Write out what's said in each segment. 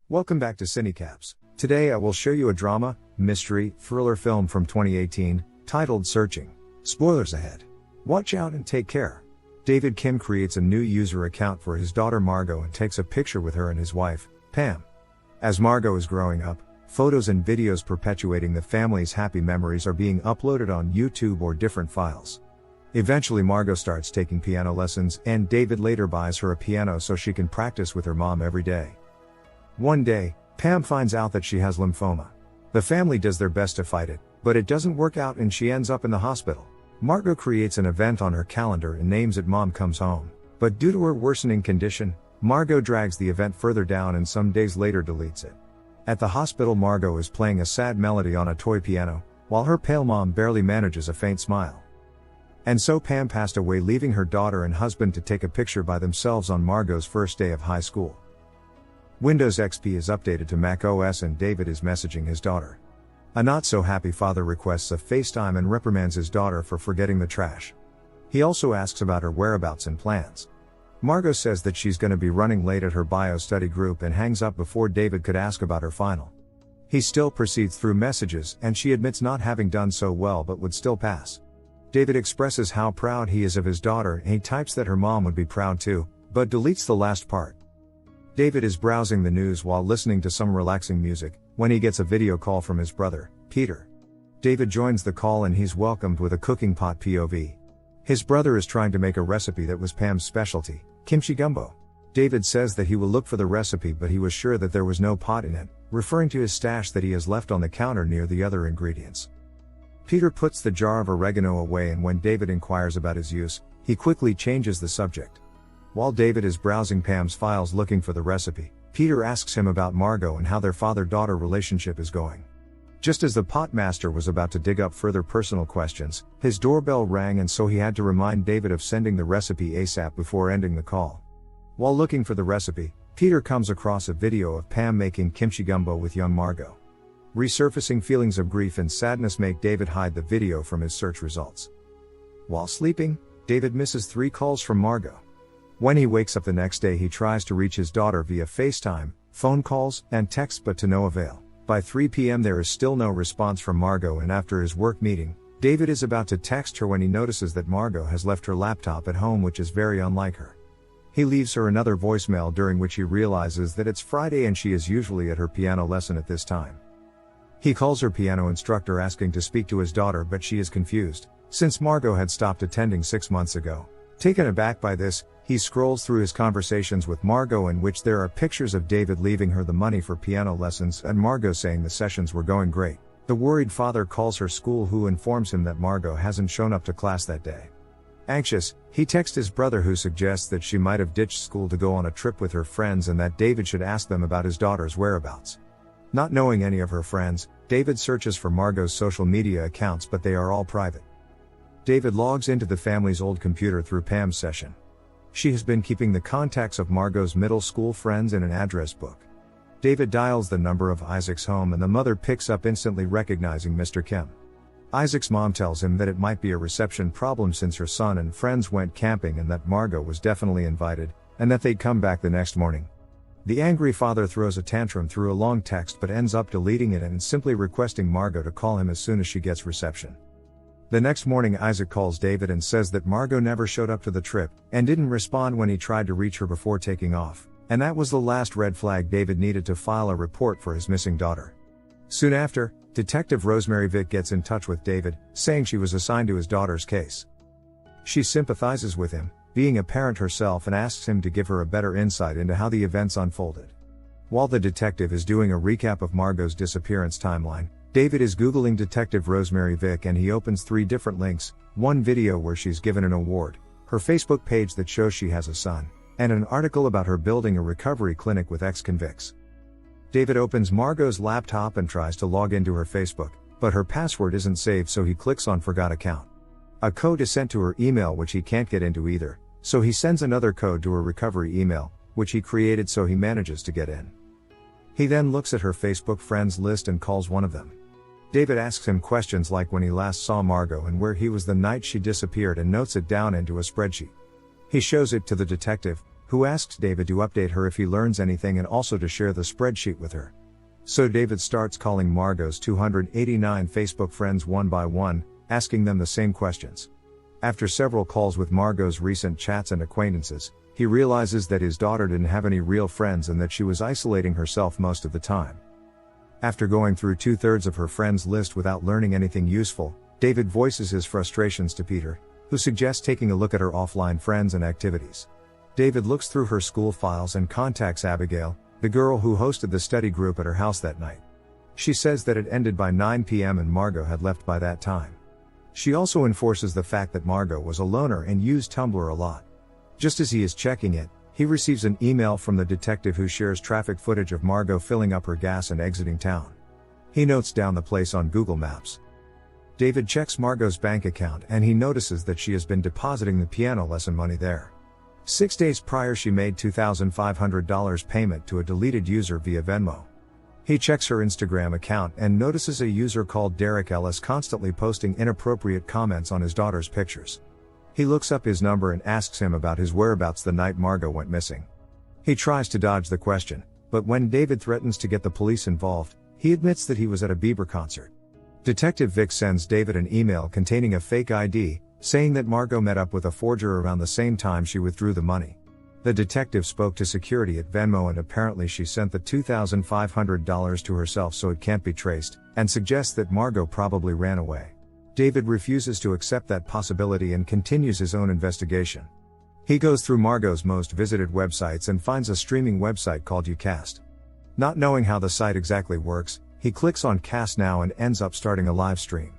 Welcome back to CineCaps. Today I will show you a drama, mystery, thriller film from 2018, titled Searching. Spoilers ahead. Watch out and take care. David Kim creates a new user account for his daughter Margot and takes a picture with her and his wife, Pam. As Margot is growing up, photos and videos perpetuating the family's happy memories are being uploaded on YouTube or different files. Eventually Margot starts taking piano lessons, and David later buys her a piano so she can practice with her mom every day. One day, Pam finds out that she has lymphoma. The family does their best to fight it, but it doesn't work out and she ends up in the hospital. Margot creates an event on her calendar and names it Mom Comes Home. But due to her worsening condition, Margot drags the event further down and some days later deletes it. At the hospital, Margot is playing a sad melody on a toy piano, while her pale mom barely manages a faint smile. And so Pam passed away, leaving her daughter and husband to take a picture by themselves on Margot's first day of high school. Windows XP is updated to Mac OS and David is messaging his daughter. A not-so-happy father requests a FaceTime and reprimands his daughter for forgetting the trash. He also asks about her whereabouts and plans. Margot says that she's going to be running late at her bio study group and hangs up before David could ask about her final. He still proceeds through messages and she admits not having done so well but would still pass. David expresses how proud he is of his daughter and he types that her mom would be proud too, but deletes the last part. David is browsing the news while listening to some relaxing music, when he gets a video call from his brother, Peter. David joins the call and he's welcomed with a cooking pot POV. His brother is trying to make a recipe that was Pam's specialty, kimchi gumbo. David says that he will look for the recipe but he was sure that there was no pot in it, referring to his stash that he has left on the counter near the other ingredients. Peter puts the jar of oregano away and when David inquires about his use, he quickly changes the subject. While David is browsing Pam's files looking for the recipe, Peter asks him about Margot and how their father-daughter relationship is going. Just as the pot master was about to dig up further personal questions, his doorbell rang and so he had to remind David of sending the recipe ASAP before ending the call. While looking for the recipe, Peter comes across a video of Pam making kimchi gumbo with young Margot. Resurfacing feelings of grief and sadness make David hide the video from his search results. While sleeping, David misses 3 calls from Margot. When he wakes up the next day, he tries to reach his daughter via FaceTime, phone calls, and texts but to no avail. By 3 p.m. there is still no response from Margot, and after his work meeting, David is about to text her when he notices that Margot has left her laptop at home, which is very unlike her. He leaves her another voicemail during which he realizes that it's Friday and she is usually at her piano lesson at this time. He calls her piano instructor asking to speak to his daughter, but she is confused, since Margot had stopped attending 6 months ago. Taken aback by this, he scrolls through his conversations with Margot in which there are pictures of David leaving her the money for piano lessons and Margot saying the sessions were going great. The worried father calls her school, who informs him that Margot hasn't shown up to class that day. Anxious, he texts his brother, who suggests that she might have ditched school to go on a trip with her friends and that David should ask them about his daughter's whereabouts. Not knowing any of her friends, David searches for Margot's social media accounts but they are all private. David logs into the family's old computer through Pam's session. She has been keeping the contacts of Margot's middle school friends in an address book. David dials the number of Isaac's home and the mother picks up, instantly recognizing Mr. Kim. Isaac's mom tells him that it might be a reception problem since her son and friends went camping and that Margot was definitely invited, and that they'd come back the next morning. The angry father throws a tantrum through a long text but ends up deleting it and simply requesting Margot to call him as soon as she gets reception. The next morning Isaac calls David and says that Margot never showed up to the trip, and didn't respond when he tried to reach her before taking off, and that was the last red flag David needed to file a report for his missing daughter. Soon after, Detective Rosemary Vick gets in touch with David, saying she was assigned to his daughter's case. She sympathizes with him, being a parent herself, and asks him to give her a better insight into how the events unfolded. While the detective is doing a recap of Margot's disappearance timeline, David is Googling Detective Rosemary Vick and he opens 3 different links, one video where she's given an award, her Facebook page that shows she has a son, and an article about her building a recovery clinic with ex-convicts. David opens Margot's laptop and tries to log into her Facebook, but her password isn't saved, so he clicks on Forgot Account. A code is sent to her email which he can't get into either, so he sends another code to her recovery email, which he created, so he manages to get in. He then looks at her Facebook friends list and calls one of them. David asks him questions like when he last saw Margot and where he was the night she disappeared, and notes it down into a spreadsheet. He shows it to the detective, who asks David to update her if he learns anything and also to share the spreadsheet with her. So David starts calling Margot's 289 Facebook friends one by one, asking them the same questions. After several calls with Margot's recent chats and acquaintances, he realizes that his daughter didn't have any real friends and that she was isolating herself most of the time. After going through 2/3 of her friends list without learning anything useful, David voices his frustrations to Peter, who suggests taking a look at her offline friends and activities. David looks through her school files and contacts Abigail, the girl who hosted the study group at her house that night. She says that it ended by 9 p.m. and Margot had left by that time. She also enforces the fact that Margot was a loner and used Tumblr a lot. Just as he is checking it, he receives an email from the detective who shares traffic footage of Margot filling up her gas and exiting town. He notes down the place on Google Maps. David checks Margot's bank account and he notices that she has been depositing the piano lesson money there. 6 days prior she made $2,500 payment to a deleted user via Venmo. He checks her Instagram account and notices a user called Derek Ellis constantly posting inappropriate comments on his daughter's pictures. He looks up his number and asks him about his whereabouts the night Margot went missing. He tries to dodge the question, but when David threatens to get the police involved, he admits that he was at a Bieber concert. Detective Vic sends David an email containing a fake ID, saying that Margot met up with a forger around the same time she withdrew the money. The detective spoke to security at Venmo and apparently she sent the $2,500 to herself so it can't be traced, and suggests that Margot probably ran away. David refuses to accept that possibility and continues his own investigation. He goes through Margot's most visited websites and finds a streaming website called Ucast. Not knowing how the site exactly works, he clicks on Cast Now and ends up starting a live stream.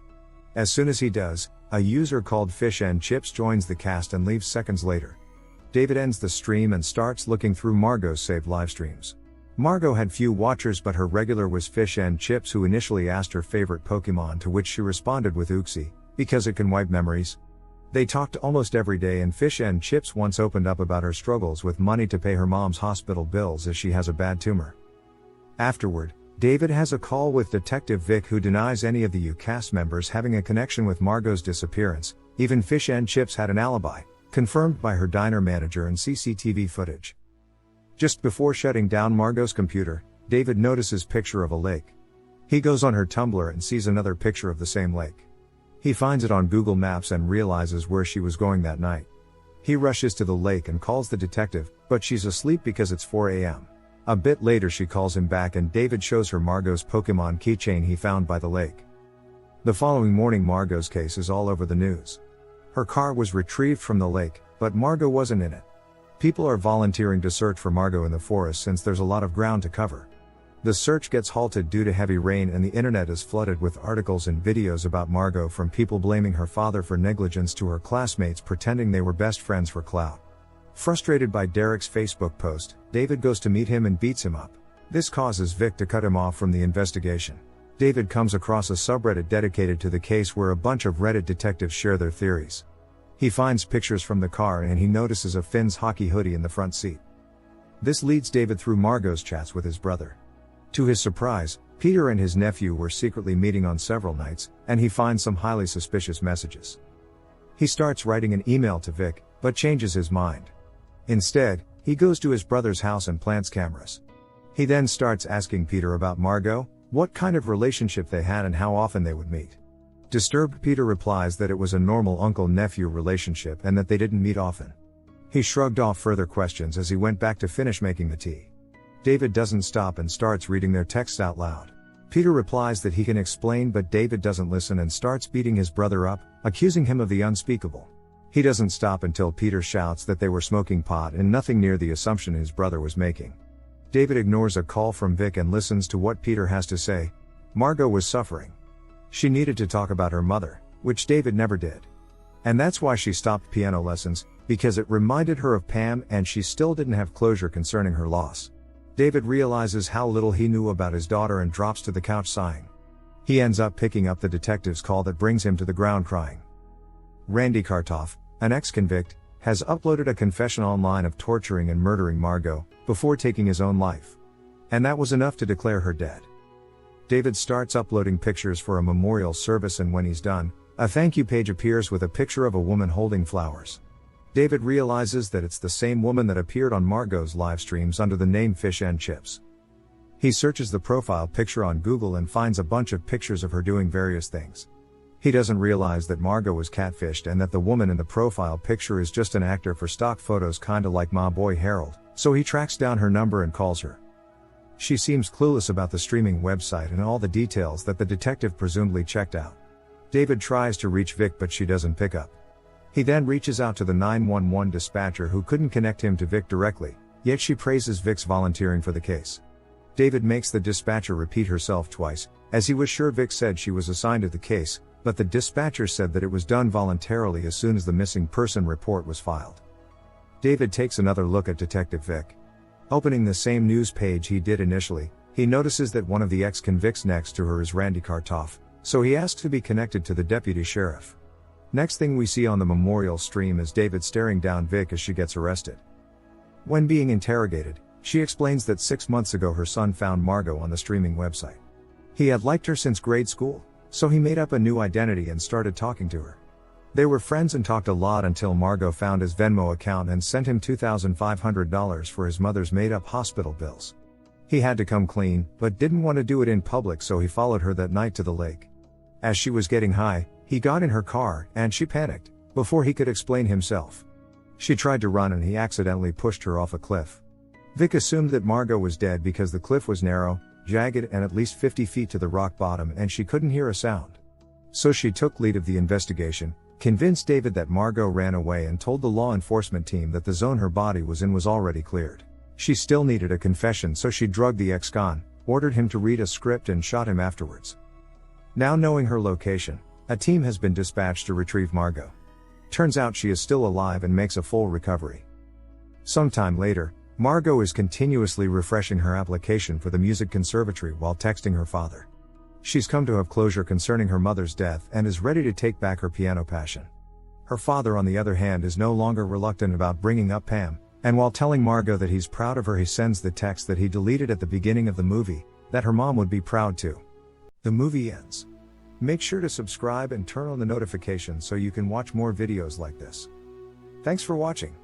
As soon as he does, a user called Fish and Chips joins the cast and leaves seconds later. David ends the stream and starts looking through Margot's saved live streams. Margot had few watchers, but her regular was Fish and Chips, who initially asked her favorite Pokemon, to which she responded with Uxie, because it can wipe memories. They talked almost every day, and Fish and Chips once opened up about her struggles with money to pay her mom's hospital bills as she has a bad tumor. Afterward, David has a call with Detective Vic, who denies any of the Ucast members having a connection with Margot's disappearance. Even Fish and Chips had an alibi, confirmed by her diner manager and CCTV footage. Just before shutting down Margot's computer, David notices a picture of a lake. He goes on her Tumblr and sees another picture of the same lake. He finds it on Google Maps and realizes where she was going that night. He rushes to the lake and calls the detective, but she's asleep because it's 4 a.m. A bit later she calls him back and David shows her Margot's Pokemon keychain he found by the lake. The following morning Margot's case is all over the news. Her car was retrieved from the lake, but Margot wasn't in it. People are volunteering to search for Margot in the forest since there's a lot of ground to cover. The search gets halted due to heavy rain and the internet is flooded with articles and videos about Margot, from people blaming her father for negligence to her classmates pretending they were best friends for clout. Frustrated by Derek's Facebook post, David goes to meet him and beats him up. This causes Vic to cut him off from the investigation. David comes across a subreddit dedicated to the case where a bunch of Reddit detectives share their theories. He finds pictures from the car and he notices a Finns hockey hoodie in the front seat. This leads David through Margot's chats with his brother. To his surprise, Peter and his nephew were secretly meeting on several nights, and he finds some highly suspicious messages. He starts writing an email to Vic, but changes his mind. Instead, he goes to his brother's house and plants cameras. He then starts asking Peter about Margot, what kind of relationship they had and how often they would meet. Disturbed, Peter replies that it was a normal uncle-nephew relationship and that they didn't meet often. He shrugged off further questions as he went back to finish making the tea. David doesn't stop and starts reading their texts out loud. Peter replies that he can explain, but David doesn't listen and starts beating his brother up, accusing him of the unspeakable. He doesn't stop until Peter shouts that they were smoking pot and nothing near the assumption his brother was making. David ignores a call from Vic and listens to what Peter has to say. Margot was suffering. She needed to talk about her mother, which David never did. And that's why she stopped piano lessons, because it reminded her of Pam and she still didn't have closure concerning her loss. David realizes how little he knew about his daughter and drops to the couch sighing. He ends up picking up the detective's call that brings him to the ground crying. Randy Kartoff, an ex-convict, has uploaded a confession online of torturing and murdering Margot, before taking his own life. And that was enough to declare her dead. David starts uploading pictures for a memorial service, and when he's done, a thank you page appears with a picture of a woman holding flowers. David realizes that it's the same woman that appeared on Margot's live streams under the name Fish and Chips. He searches the profile picture on Google and finds a bunch of pictures of her doing various things. He doesn't realize that Margot was catfished and that the woman in the profile picture is just an actor for stock photos, kinda like my boy Harold, so he tracks down her number and calls her. She seems clueless about the streaming website and all the details that the detective presumably checked out. David tries to reach Vic, but she doesn't pick up. He then reaches out to the 911 dispatcher, who couldn't connect him to Vic directly, yet she praises Vic's volunteering for the case. David makes the dispatcher repeat herself twice, as he was sure Vic said she was assigned to the case, but the dispatcher said that it was done voluntarily as soon as the missing person report was filed. David takes another look at Detective Vic. Opening the same news page he did initially, he notices that one of the ex-convicts next to her is Randy Kartoff, so he asks to be connected to the deputy sheriff. Next thing we see on the memorial stream is David staring down Vic as she gets arrested. When being interrogated, she explains that 6 months ago her son found Margot on the streaming website. He had liked her since grade school, so he made up a new identity and started talking to her. They were friends and talked a lot until Margot found his Venmo account and sent him $2,500 for his mother's made-up hospital bills. He had to come clean, but didn't want to do it in public, so he followed her that night to the lake. As she was getting high, he got in her car, and she panicked, before he could explain himself. She tried to run and he accidentally pushed her off a cliff. Vic assumed that Margot was dead because the cliff was narrow, jagged and at least 50 feet to the rock bottom, and she couldn't hear a sound. So she took lead of the investigation, convinced David that Margot ran away, and told the law enforcement team that the zone her body was in was already cleared. She still needed a confession, so she drugged the ex-con, ordered him to read a script and shot him afterwards. Now knowing her location, a team has been dispatched to retrieve Margot. Turns out she is still alive and makes a full recovery. Sometime later, Margot is continuously refreshing her application for the music conservatory while texting her father. She's come to have closure concerning her mother's death and is ready to take back her piano passion. Her father, on the other hand, is no longer reluctant about bringing up Pam, and while telling Margot that he's proud of her, he sends the text that he deleted at the beginning of the movie, that her mom would be proud too. The movie ends. Make sure to subscribe and turn on the notifications so you can watch more videos like this. Thanks for watching.